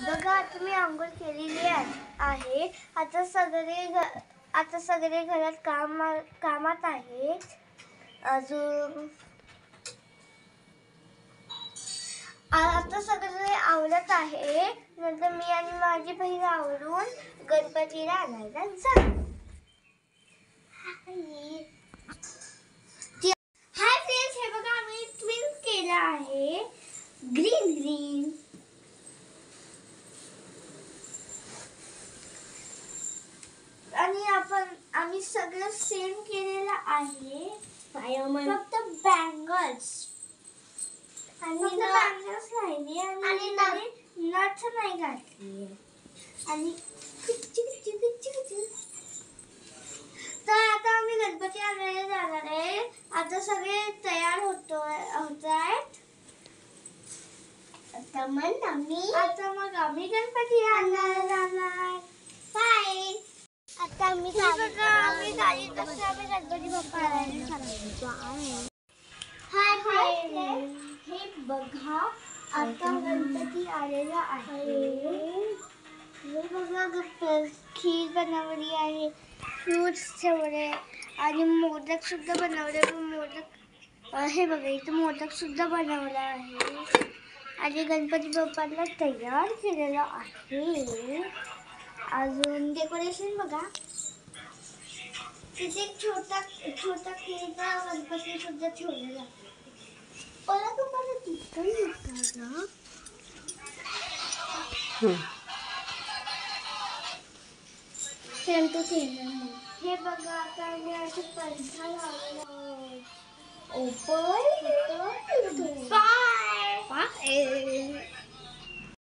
बघा आता मी आंघोळ केलेली आहे. आता सगळे घरात कामात आहेत. अजून आता सगळे आवडत आहे. नंतर मी आणि माझी बहीण आवरून गणपतीला आणायला जाऊ. हाय फ्रेंड्स, हे बघा आम्ही ट्विन्स केलं आहे. ग्रीन आणि आम्ही सगळं सेम केलेलं आहे. फक्त बँगल्स राहिली आणि नथ नाही घातली. आणि तर आता आम्ही गणपती आणायला जाणार आहे. आता सगळे तयार होत आहेत. आता मग आम्ही गणपती आणायला जाणार. बाय. आता आम्ही गाडीत बसलो. आम्ही गणपती बाप्पा आणायला चाललो. हाय हे बघा आता गणपती आलेला आहे. हे बघा खीर बनवली आहे, फ्रूट्स ठेवले आणि मोदक सुद्धा बनवले. हे बघा इथं मोदक सुद्धा बनवला आहे आणि गणपती बाप्पाला तयार केलेला आहे. अजून डेकोरेशन बघा, तिथे छोटा खीरचा गणपती सुद्धा ठेवलेला आहे. मला तुम्हाला तिथं ना सेम टू सेम. हे बघा आता मी असं पंखा लावलेला. Open by.